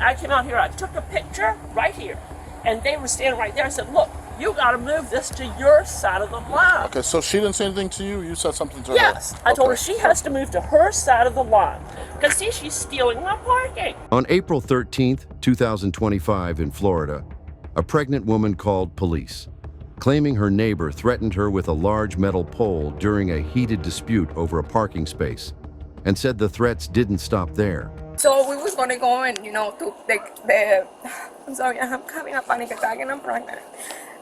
I came out here, I took a picture right here, and they were standing right there. I said, look, you got to move this to your side of the line. Okay, so she didn't say anything to you? You said something to her? Yes, I told her she has to move to her side of the line. Because, see, she's stealing my parking. On April 13th, 2025 in Florida, a pregnant woman called police, claiming her neighbor threatened her with a large metal pole during a heated dispute over a parking space, and said the threats didn't stop there. So we was gonna go and, to I'm sorry, I'm having a panic attack and I'm pregnant.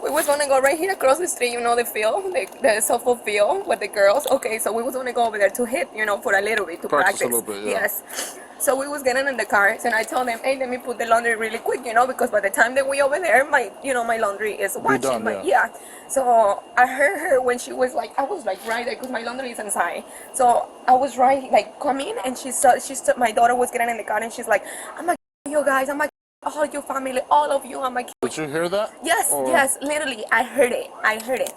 We was gonna go right here across the street, the field, the softball field with the girls. Okay, so we was gonna go over there to hit, for a little bit, to practice. A little bit, yeah. Yes. So we was getting in the cars and I told them, hey, let me put the laundry really quick, because by the time that we over there, my laundry is watching. Done, yeah. So I heard her when she was like, I was like right there because my laundry is inside. So I was right, like coming, and she saw my daughter was getting in the car and she's like, I'm like, you guys, I'm like, all your family, all of you, I'm like. Did you hear that? Yes, yes, literally, I heard it.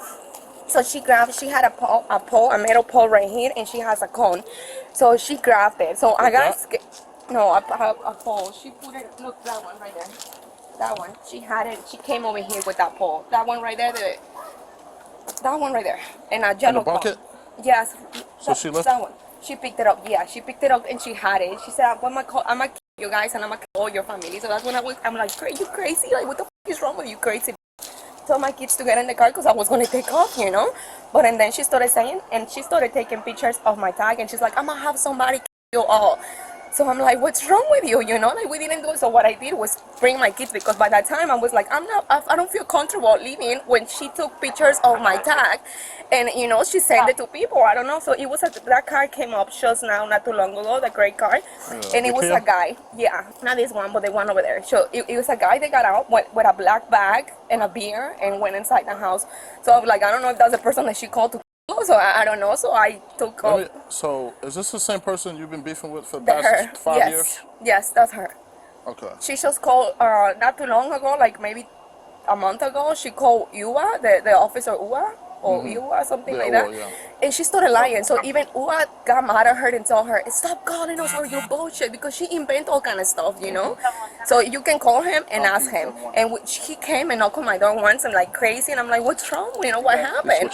So she had a metal pole right here, and she has a cone. So she grabbed it. So I got scared. No, a pole. She put it, look, that one right there. That one. She had it, she came over here with that pole. That one right there, that one right there. And a yellow bucket? Cone. Yes. So she left? That one. She picked it up, yeah. She picked it up and she had it. She said, I'm gonna kill you guys and I'm gonna kill all your family. So that's when I'm like, you crazy? Like, what the is wrong with you, crazy? Told my kids to get in the car because I was going to take off, But and then she started saying, and she started taking pictures of my tag, and she's like, I'm going to have somebody kill you all. So I'm like, what's wrong with you, Like, we didn't do it. So what I did was bring my kids, because by that time I was like, I don't feel comfortable leaving when she took pictures of my tag. And, she sent it to people. I don't know. So it was that car came up just now, not too long ago, the gray car. And it was a guy. Yeah, not this one, but the one over there. So it was a guy that got out with a black bag and a beer and went inside the house. So I was like, I don't know if that's the person that she called to. So I don't know. So I took off. So is this the same person you've been beefing with for the past 5 years? Yes, that's her. Okay. She just called not too long ago, like maybe a month ago. She called Ua, the officer Ua. Or Ua, something like that. Yeah. And she started lying. So even Ua got mad at her and told her, stop calling us for your bullshit, because she invent all kind of stuff, So you can call him and ask him. And he came and knocked on my door once and like crazy. And I'm like, what's wrong? What happened?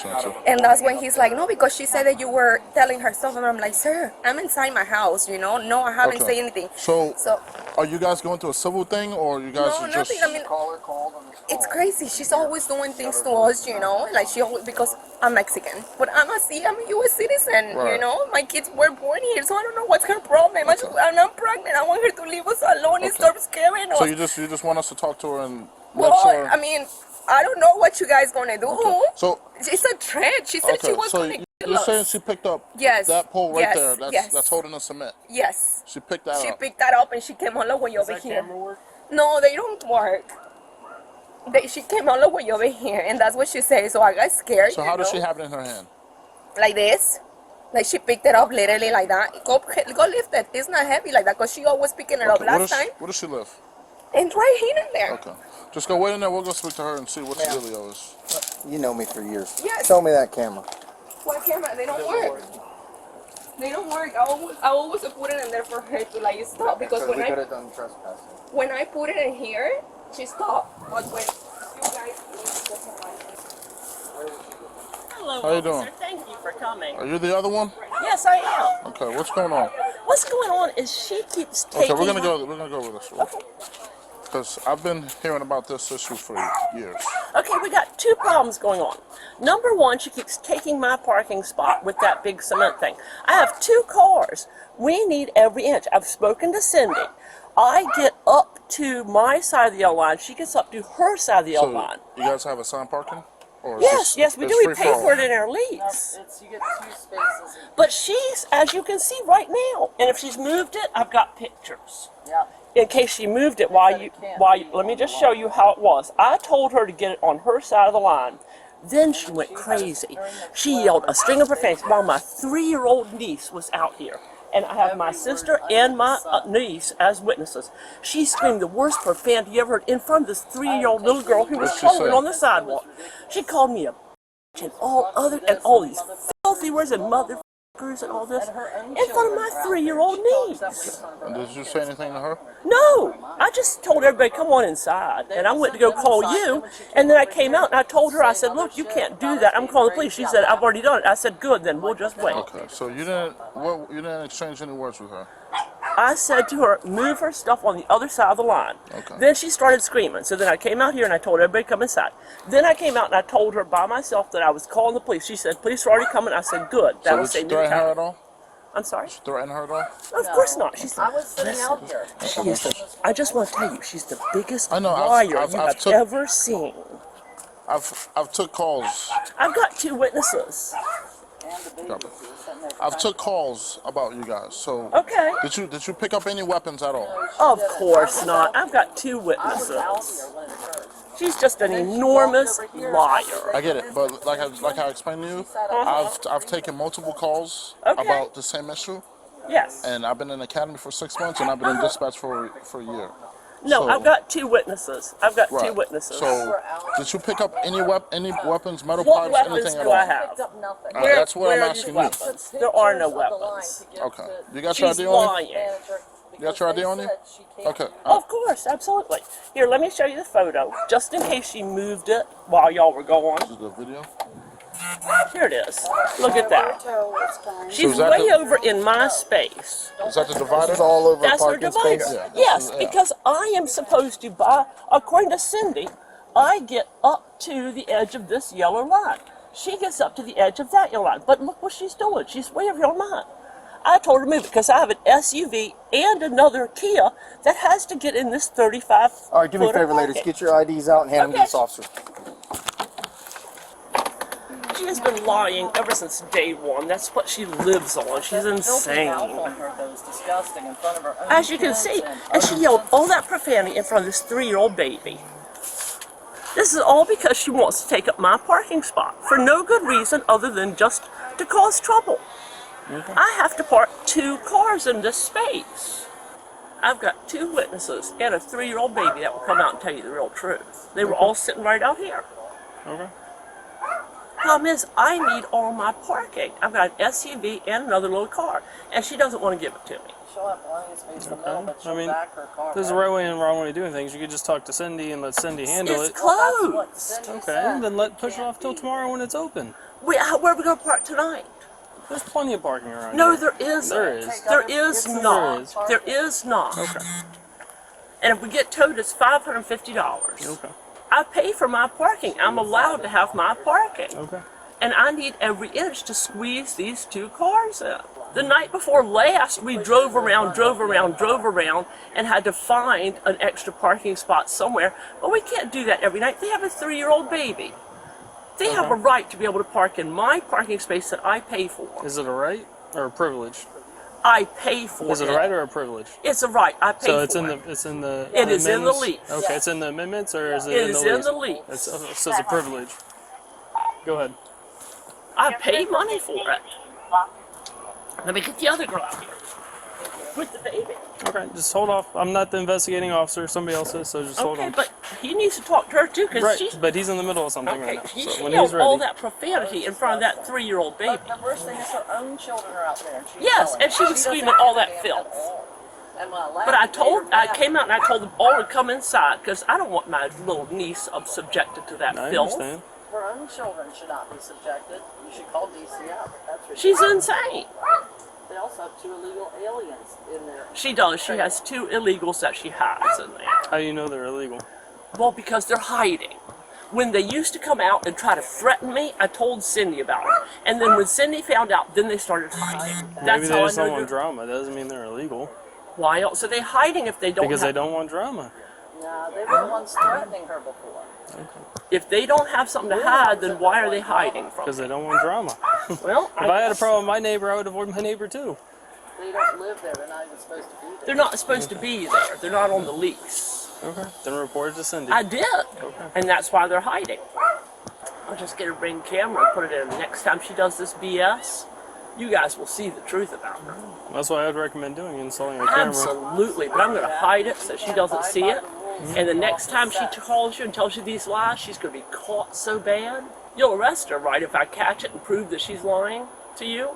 And that's when he's like, no, because she said that you were telling her stuff. And I'm like, sir, I'm inside my house, No, I haven't said anything. So are you guys going to a civil thing, or you guys no, are just... nothing. I mean, it's crazy. She's always doing things to us, Like she always, because I'm Mexican, but I'm a U.S. citizen, right. My kids were born here, so I don't know what's her problem. Okay. I'm pregnant. I want her to leave us alone and stop scaring us. So you just want us to talk to her and... I mean, I don't know what you guys gonna do. Okay. So it's a trend. She said she was gonna kill you're us. saying she picked up that pole right there? That's holding the cement. Yes. She picked that up. She picked that up and she came all the way over here. No, they don't work. She came all the way over here, and that's what she said. So I got scared. So how does she have it in her hand? Like this. Like she picked it up literally like that. Go lift it. It's not heavy like that, because she always picking it up last time. Where does she live? And right here and there. Okay. Just go wait in there. We'll go speak to her and see what she really owes. You know me for years. Yes. Show me that camera. What camera? They don't work. They don't work. I always put it in there for her to like stop, because we could have done trespassing. When I put it in here, she stopped. But when you guys Hello, how you officer. doing? Thank you for coming. Are you the other one? Yes, I am. Okay. What's going on? What's going on is she keeps taking... Okay, we're gonna go over this. Because I've been hearing about this issue for years. Okay, we got two problems going on. Number one, she keeps taking my parking spot with that big cement thing. I have two cars. We need every inch. I've spoken to Cindy. I get up to my side of the yellow line. She gets up to her side of the yellow line. You guys have assigned parking? Or Yes, we do. We pay for it in our lease. You get 2 spaces. But she's, as you can see right now, and if she's moved it, I've got pictures. Yeah. In case she moved it while you, let me just show you how it was. I told her to get it on her side of the line. Then she went crazy. She yelled a string of profanity while my 3-year-old niece was out here. And I have my sister and my niece as witnesses. She screamed the worst profanity you ever heard in front of this 3-year-old little girl who was holding on the sidewalk. She called me a and all these filthy words and mother and all this in front of my 3-year-old niece. And did you say anything to her? No, I just told everybody, come on inside. And I went to go call you, and then I came out and I told her, I said, look, you can't do that. I'm calling the police. She said, I've already done it. I said, good, then we'll just wait. Okay, so you didn't exchange any words with her? I said to her, move her stuff on the other side of the line. Okay. Then she started screaming. So then I came out here and I told everybody to come inside. Then I came out and I told her by myself that I was calling the police. She said, police are already coming. I said, good. So That'll did save you me threaten her time. at all? I'm sorry? Did you threaten her at all? Of course not. She's I was sitting out here. She is I just want to tell you, she's the biggest I know, liar you I've have took- ever seen. I've took calls. I've got 2 witnesses. I've took calls about you guys. So Okay. did you pick up any weapons at all? Of course not. I've got 2 witnesses. She's just an enormous liar. I get it, but like I explained to you, I've taken multiple calls Okay. about the same issue, Yes. and I've been in the academy for 6 months, and I've been in dispatch for a year. No, So- I've got 2 witnesses. I've got 2 Right. witnesses. So did you pick up any weapons, metal What pipes, weapons anything at do all? I have? That's what I'm where are asking these you. weapons? There are no weapons. Okay. You got your She's ID on you? lying. You got your ID on you? Okay. Of course, absolutely. Here, let me show you the photo, just in case she moved it while y'all were going. This is the video. Here it is. Look at that. She's is that way the- over in my space. Is that the divider? It's all over That's her parking divider. space. Yeah, this Yes, is- yeah. because I am supposed to buy, according to Cindy, I get up to the edge of this yellow line. She gets up to the edge of that yellow line. But look what she's doing. She's way over here on mine. I told her to move it because I have an SUV and another Kia that has to get in this 35 All right, do me a foot of favor, ladies. parking. Get your IDs out and hand them to Okay. this officer. She has been lying ever since day one. That's what she lives on. She's insane. As you can see, and she yelled all that profanity in front of this 3-year-old baby. This is all because she wants to take up my parking spot for no good reason other than just to cause trouble. I have to park 2 cars in this space. I've got 2 witnesses and a 3-year-old baby that will come out and tell you the real truth. They were all sitting right out here. Okay. Problem is, I need all my parking. I've got an SUV and another little car, and she doesn't want to give it to me. She'll have plenty of space in the middle, but I she'll mean, back her car. There's a right way and a wrong way of doing things. You could just talk to Cindy and let Cindy handle It's it. closed. Okay, then push it off till tomorrow when it's open. Where are we going to park tonight? There's plenty of parking around No, here. there isn't. There is. There is not. is. There is not. Okay. And if we get towed, it's $550. Okay. I pay for my parking. I'm allowed to have my parking. Okay. And I need every inch to squeeze these 2 cars in. The night before last, we drove around, and had to find an extra parking spot somewhere. But we can't do that every night. They have a 3-year-old baby. They have a right to be able to park in my parking space that I pay for. Is it a right or a privilege? I pay for it. Is it a right or a privilege? It's a right. I pay So for it's in it. the it's in the. It is in the amendments? lease. Okay, it's in the amendments or is it, It in is the in lease? the lease. So it's a privilege. Go ahead. I pay money for it. Let me get the other girl out here with the baby. Okay, just hold off. I'm not the investigating officer. Somebody else is, so just hold Okay, on. but he needs to talk to her too, because Right, she's but he's in the middle of something okay. right now. She So when yelled he's ready. all that profanity in front of that 3-year-old baby. But the worst thing is her own children are out there. And she's Yes, yelling. and she was doesn't screaming all have that any of filth. And when I laughed, But I later came out and I told them all to come inside because I don't want my little niece subjected to that I filth. understand. her own children should not be subjected. You should call DCF. That's ridiculous. She's insane. They also have 2 illegal aliens in there. She does. She has 2 illegals that she hides in there. How do you know they're illegal? Well, because they're hiding. When they used to come out and try to threaten me, I told Cindy about it. And then when Cindy found out, then they started hiding. Maybe That's they how I just don't know want they're... drama. That doesn't mean they're illegal. Why else are they hiding if they don't Because have... they don't want drama. No, they were the ones threatening her before. If they don't have something to hide, then why are they hiding from Because me? they don't want drama. Well, If I had a problem with my neighbor, I would avoid my neighbor too. They don't live there. They're not even supposed to be there. They're not supposed to be there. They're not on the lease. Okay. Then report it to Cindy. I did. And that's why they're hiding. I'll just get a Ring camera and put it in. Next time she does this BS, you guys will see the truth about her. That's why I'd recommend doing installing a camera. Absolutely. But I'm going to hide it so she doesn't see it. And the next time she calls you and tells you these lies, she's going to be caught so bad. You'll arrest her, right, if I catch it and prove that she's lying to you?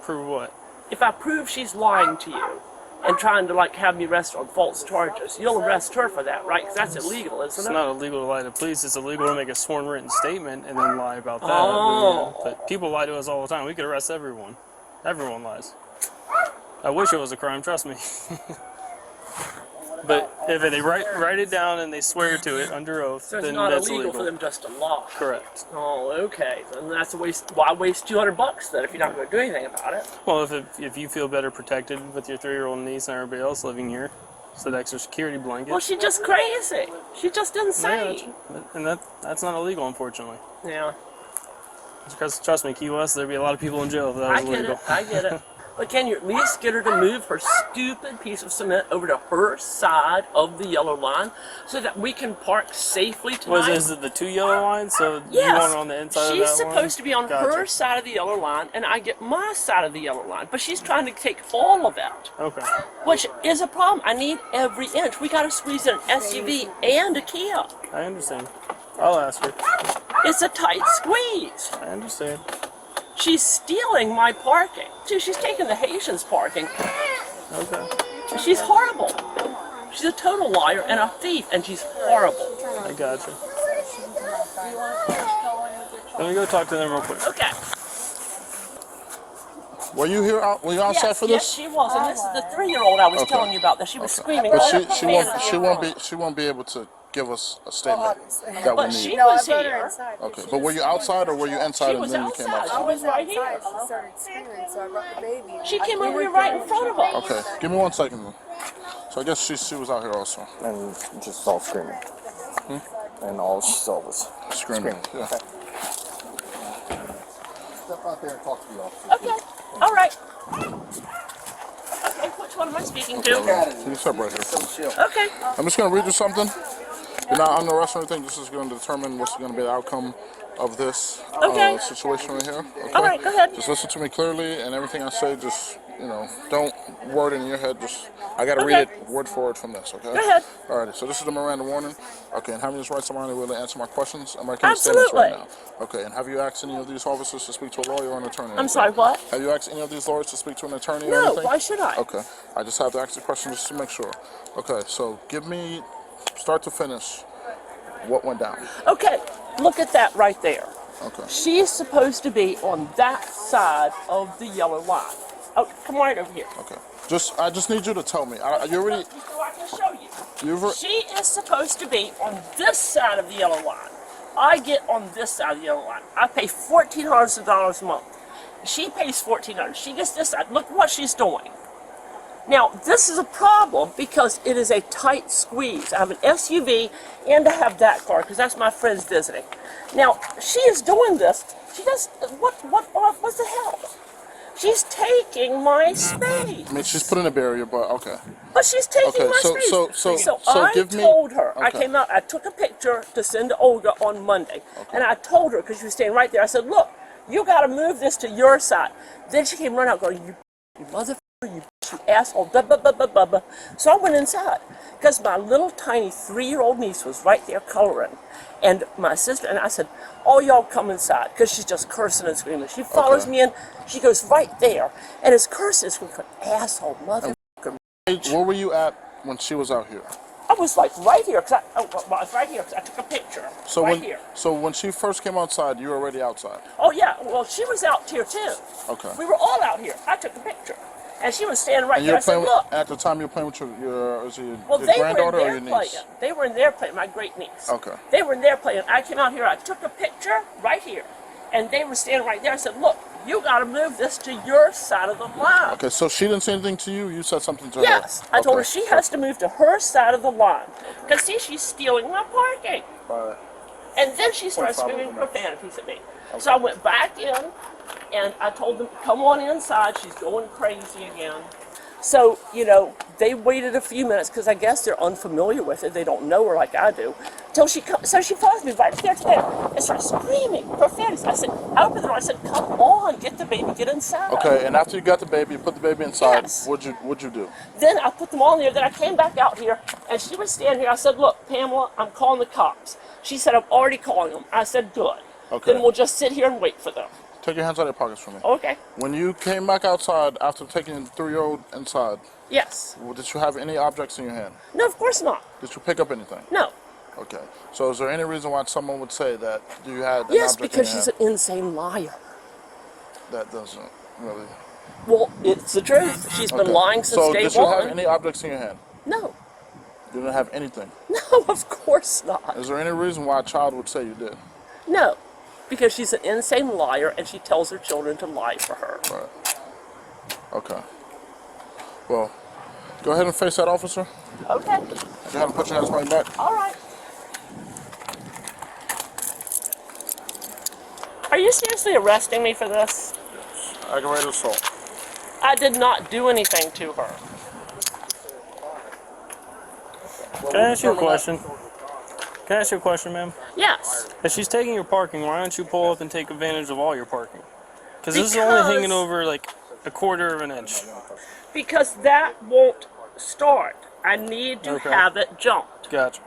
Prove what? If I prove she's lying to you and trying to like have me arrested on false charges, you'll arrest her for that, right? Because that's illegal, isn't It's it? not illegal to lie to police. It's illegal to make a sworn written statement and then lie about that. Oh. But people lie to us all the time. We could arrest everyone. Everyone lies. I wish it was a crime, trust me. But if they write it down and they swear to it under oath, So it's then not that's illegal illegal. for them just to lie. Correct. Oh, okay. Then that's a waste. Why waste $200 then if you're not going to do anything about it? Well, if you feel better protected with your 3-year-old niece and everybody else living here, it's an extra security blanket. Well, she's just crazy. She's just Yeah, insane. and that's not illegal, unfortunately. Yeah, Because trust me, Key West, there'd be a lot of people in jail if that I was get illegal. it. I get it. But can you at least get her to move her stupid piece of cement over to her side of the yellow line so that we can park safely tonight? Is it the 2 yellow lines? So Yes. you want it on the inside She's of that one? supposed to be on Gotcha. her side of the yellow line, and I get my side of the yellow line. But she's trying to take all of it, Okay. which is a problem. I need every inch. We got to squeeze in an SUV and a Kia. I understand. I'll ask her. It's a tight squeeze. I understand. She's stealing my parking. Dude, she's taking the Haitians' parking. Okay. She's horrible. She's a total liar and a thief, and she's horrible. I got you. Let me go talk to them real quick. Okay. Were you here? Were you outside Yes, for yes, this? she was, and this is the 3-year-old I was Okay. telling you about. That she was screaming. But "Oh, she profanity she won't be able to give us a statement that we But she need. was here. Okay, but were you outside or were you inside She and was then you came outside. outside? She was right here. She started screaming, so I brought the baby. She came over here right in front of us. Okay, give me 1 second then. So I guess she was out here also, And just all screaming. And all she saw was screaming. Yeah. Step out there and talk to the officer. Okay. All right. Okay, which one am I speaking to? Can you step right here? Okay. I'm just gonna read you something. You're not under arrest or anything. This is going to determine what's going to be the outcome of this Okay. situation right here. Okay? All right, go ahead. Just listen to me clearly, and everything I say, just don't word it in your head. Just I got to Okay. read it word for word from this. Okay. Go ahead. All right. So this is the Miranda warning. Okay. And having this rights of mine, will they answer my questions? I'm making statements right now. Absolutely. Okay. And have you asked any of these officers to speak to a lawyer or an attorney? I'm sorry, what? Have you asked any of these lawyers to speak to an attorney or No, anything? why should I? Okay. I just have to ask the question just to make sure. Okay. So give me start to finish. What went down? Okay, look at that right there. Okay. She's supposed to be on that side of the yellow line. Oh, come right over here. Okay. I just need you to tell me. You already. So I can show you. You've. She is supposed to be on this side of the yellow line. I get on this side of the yellow line. I pay $1,400 a month. She pays $1,400. She gets this side. Look what she's doing. Now, this is a problem because it is a tight squeeze. I have an SUV and I have that car because that's my friend's visiting. Now, she is doing this. She does, what the hell? She's taking my space. I mean, she's putting a barrier, but okay. But she's taking Okay, my so- space. so- so I give me- told her, I okay. came out, I took a picture to send to Olga on Monday. And I told her, because she was standing right there, I said, look, you got to move this to your side. Then she came running out going, you motherfucker, you asshole, blah, blah, blah, blah, blah, blah. So I went inside because my little tiny 3-year-old niece was right there coloring. And my sister, and I said, all y'all come inside because she's just cursing and screaming. She follows Okay. me in, she goes right there, and it's cursing and screaming, asshole, motherfucker. Where were you at when she was out here? I was like right here, because I was right here, 'cause I took a picture. So right when here. so when she first came outside, you were already outside. Oh yeah, well she was out here too. Okay. We were all out here. I took a picture. And she was standing right And you there. were I said, playing look. at the time you were playing with your Well, your they were in granddaughter or there your niece? playing. They were in there playing, my great niece. Okay. They were in there playing. I came out here, I took a picture right here. And they were standing right there. I said, look, you got to move this to your side of the line. Okay, so she didn't say anything to you. You said something to her. Yes, I told her Okay. she has to move to her side of the line. Because see, she's stealing my parking. And then she started screaming profanities at me. So I went back in and I told them, come on inside. She's going crazy again. So, they waited a few minutes because I guess they're unfamiliar with it. They don't know her like I do. Till she comes, so she follows me right there to there and starts screaming profanities. I said, I opened the door. I said, come on, get the baby, get inside. Okay, and after you got the baby, you put the baby inside. Yes. What'd you do? Then I put them all in there. Then I came back out here, and she was standing here. I said, look, Pamela, I'm calling the cops. She said, I'm already calling them. I said, good. Okay. Then we'll just sit here and wait for them. Take your hands out of your pockets for me. Okay. When you came back outside after taking the 3-year-old inside, Yes. did you have any objects in your hand? No, of course not. Did you pick up anything? No. Okay. So is there any reason why someone would say that you had an Yes, object because in your she's hand? an insane liar. That doesn't really... Well, it's the truth. She's been lying since so day did you one. have any objects in your hand? No. You didn't have anything. No, of course not. Is there any reason why a child would say you did? No. Because she's an insane liar and she tells her children to lie for her. Right. Okay. Well, go ahead and face that officer. Okay. Go ahead and put your hands behind your back. All right. Are you seriously arresting me for this? Aggravated assault. I did not do anything to her. Can I ask you a question? Can I ask you a question, ma'am? Yes. If she's taking your parking, why don't you pull up and take advantage of all your parking? Because this is only hanging over like a quarter of an inch. Because that won't start. I need to Okay. have it jumped. Gotcha.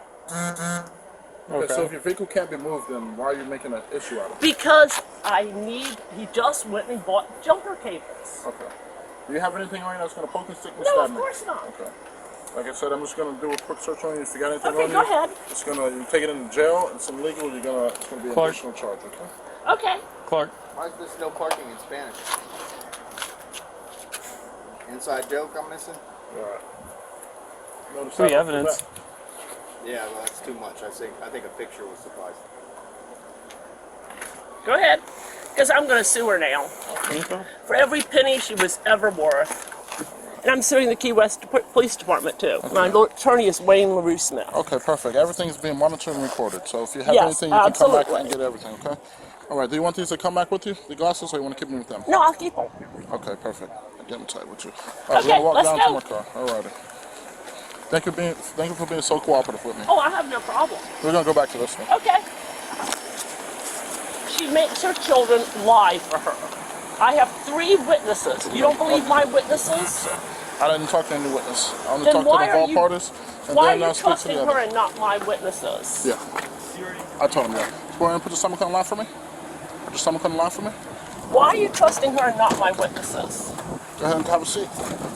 Okay, so if your vehicle can't be moved, then why are you making an issue out of it? Because he just went and bought jumper cables. Okay. Do you have anything on you that's going to poke and stick and No, stab of me? course not. Okay. Like I said, I'm just going to do a quick search on you. If you got anything Okay, on go you, ahead. it's going to, you take it into jail, it's illegal, it's going to be an Clark. additional charge, okay? Okay. Clark, Why is this no parking in Spanish? Inside joke, I'm missing? Alright. Notice free that- evidence. Yeah, well, that's too much. I think a picture would suffice. Go ahead. Because I'm going to sue her now. Okay. For every penny she was ever worth. And I'm suing the Key West Police Department too. My attorney is Wayne LaRue Smith. Okay, perfect. Everything's being monitored and recorded. So if you have Yes, anything, you can come back absolutely. and get everything, okay? Alright, do you want these to come back with you, the glasses, or you want to keep them with them? No, I'll keep them. Okay, perfect. Get them tight with you. Okay, we're gonna walk let's down go. to my car. Alrighty. Thank you for being so cooperative with me. Oh, I have no problem. We're gonna go back to this one. Okay. She makes her children lie for her. I have 3 witnesses. You don't believe my witnesses? I didn't talk to any witness. I only Then talked to why the are ball you- parties, and Why then are you speak to trusting the her other. and not my witnesses? Yeah. I told him that. Go ahead and put your stomach on the line for me. Put your stomach on the line for me. Why are you trusting her and not my witnesses? Go ahead and have a seat.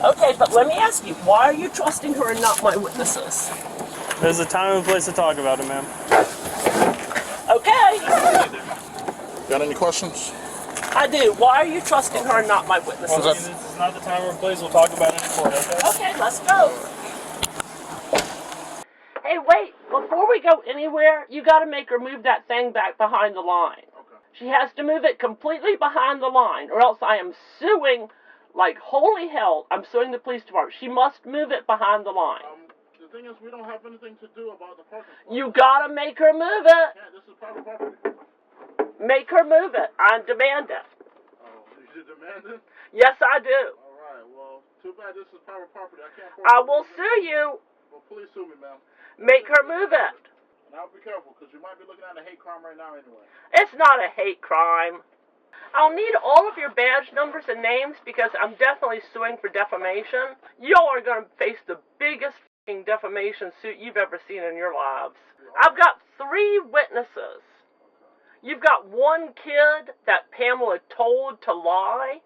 Okay, but let me ask you, why are you trusting her and not my witnesses? There's a time and place to talk about it, ma'am. Okay, Got any questions? I do. Why are you trusting her and not my Once witnesses? again, this is not the time or place. We'll talk about it in court, okay? Okay, let's go. Hey, wait. Before we go anywhere, you got to make her move that thing back behind the line. She has to move it completely behind the line, or else I am suing like holy hell. I'm suing the police department. She must move it behind the line. The thing is, we don't have anything to do about the parking spot. You got to make her move it. Yeah, this is private property. Make her move it. I demand it. Oh, you demand it? Yes, I do. Alright, well, too bad this is private property. I can't... I will sue you. Well, please sue me, ma'am. Make her move it. Now be careful, because you might be looking at a hate crime right now anyway. It's not a hate crime. I'll need all of your badge numbers and names because I'm definitely suing for defamation. Y'all are going to face the biggest f***ing defamation suit you've ever seen in your lives. I've got 3 witnesses. You've got 1 kid that Pamela told to lie.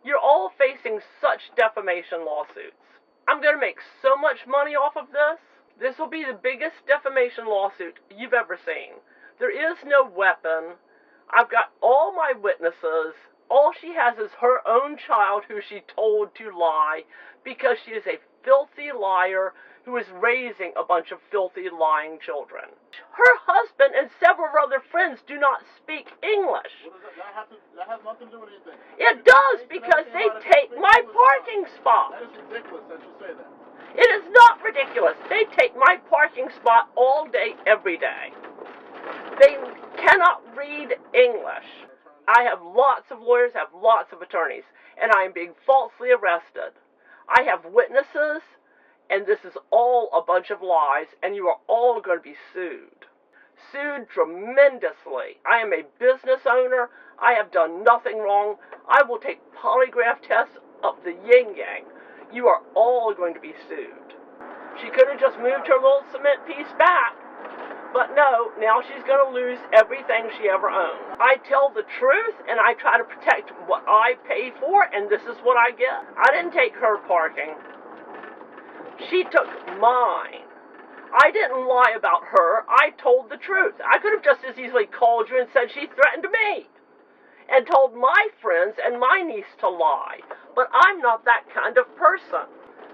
You're all facing such defamation lawsuits. I'm going to make so much money off of this. This will be the biggest defamation lawsuit you've ever seen. There is no weapon. I've got all my witnesses. All she has is her own child who she told to lie because she is a filthy liar who is raising a bunch of filthy lying children. Her husband and several other friends do not speak English. What does that has nothing to do with anything. It does because they take my parking spot. That is ridiculous that you say that. It is not ridiculous. They take my parking spot all day, every day. They cannot read English. I have lots of lawyers, have lots of attorneys, and I am being falsely arrested. I have witnesses, and this is all a bunch of lies, and you are all going to be sued. Sued tremendously. I am a business owner. I have done nothing wrong. I will take polygraph tests of the yin-yang. You are all going to be sued. She could have just moved her little cement piece back, But no, now she's going to lose everything she ever owned. I tell the truth, and I try to protect what I pay for, and this is what I get. I didn't take her parking. She took mine. I didn't lie about her. I told the truth. I could have just as easily called you and said she threatened me, and told my friends and my niece to lie. But I'm not that kind of person.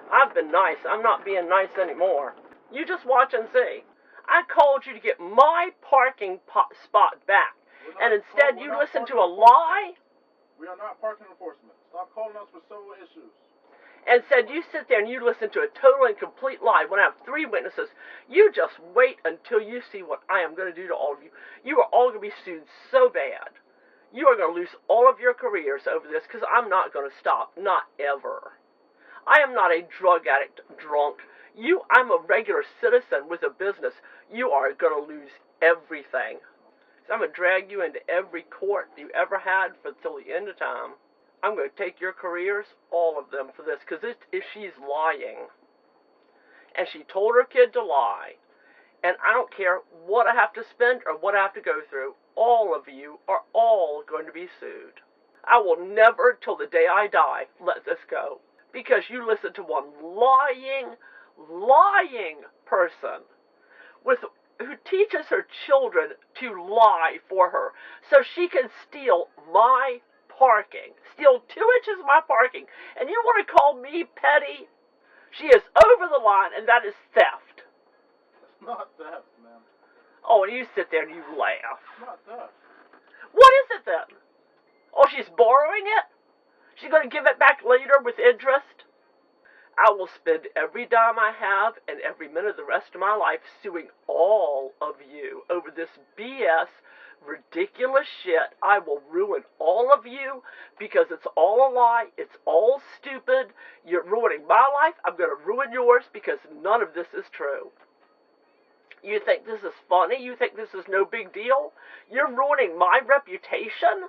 I've been nice. I'm not being nice anymore. You just watch and see. I called you to get my parking spot back, and instead you listen to a lie? We are not parking enforcement. Stop calling us with civil issues. And said you sit there and you listen to a total and complete lie when I have 3 witnesses. You just wait until you see what I am going to do to all of you. You are all going to be sued so bad. You are going to lose all of your careers over this, because I'm not going to stop. Not ever. I am not a drug addict drunk. I'm a regular citizen with a business. You are going to lose everything. So I'm going to drag you into every court you ever had till the end of time. I'm going to take your careers, all of them, for this, because she's lying. And she told her kid to lie. And I don't care what I have to spend or what I have to go through. All of you are all going to be sued. I will never, till the day I die, let this go. Because you listen to one lying person who teaches her children to lie for her so she can steal my parking. Steal 2 inches of my parking. And you want to call me petty? She is over the line, and that is theft. It's not theft, man. Oh, and you sit there and you laugh. It's not theft. What is it then? Oh, she's borrowing it? She's going to give it back later with interest? I will spend every dime I have and every minute of the rest of my life suing all of you over this BS, ridiculous shit. I will ruin all of you because it's all a lie. It's all stupid. You're ruining my life. I'm going to ruin yours because none of this is true. You think this is funny? You think this is no big deal? You're ruining my reputation?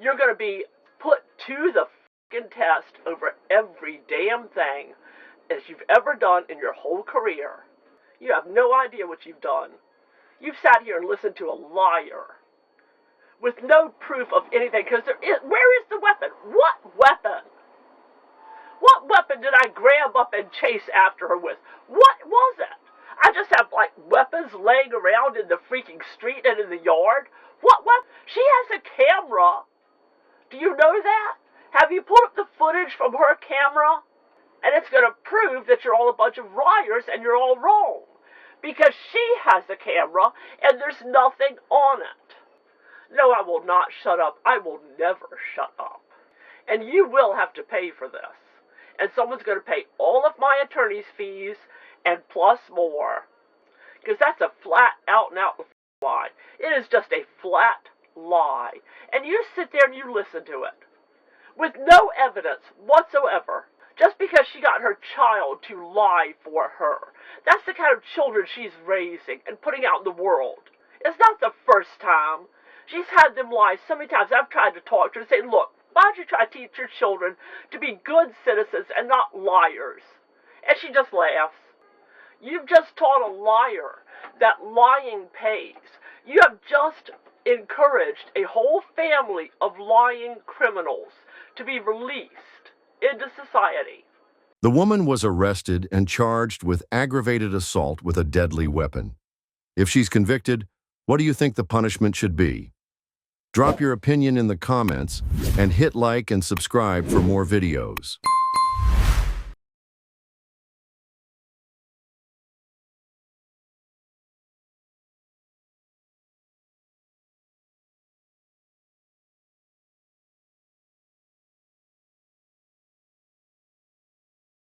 You're going to be put to the test over every damn thing as you've ever done in your whole career. You have no idea what you've done. You've sat here and listened to a liar with no proof of anything, because where is the weapon? What weapon? What weapon did I grab up and chase after her with? What was it? I just have, weapons laying around in the freaking street and in the yard? What weapon? She has a camera. Do you know that? Have you pulled up the footage from her camera? And it's going to prove that you're all a bunch of liars and you're all wrong. Because she has a camera and there's nothing on it. No, I will not shut up. I will never shut up. And you will have to pay for this. And someone's going to pay all of my attorney's fees and plus more. Because that's a flat out and out lie. It is just a flat lie. And you sit there and you listen to it with no evidence whatsoever, just because she got her child to lie for her. That's the kind of children she's raising and putting out in the world. It's not the first time. She's had them lie so many times. I've tried to talk to her and say, look, why don't you try to teach your children to be good citizens and not liars? And she just laughs. You've just taught a liar that lying pays. You have just encouraged a whole family of lying criminals to be released into society. The woman was arrested and charged with aggravated assault with a deadly weapon. If she's convicted, what do you think the punishment should be? Drop your opinion in the comments and hit like and subscribe for more videos.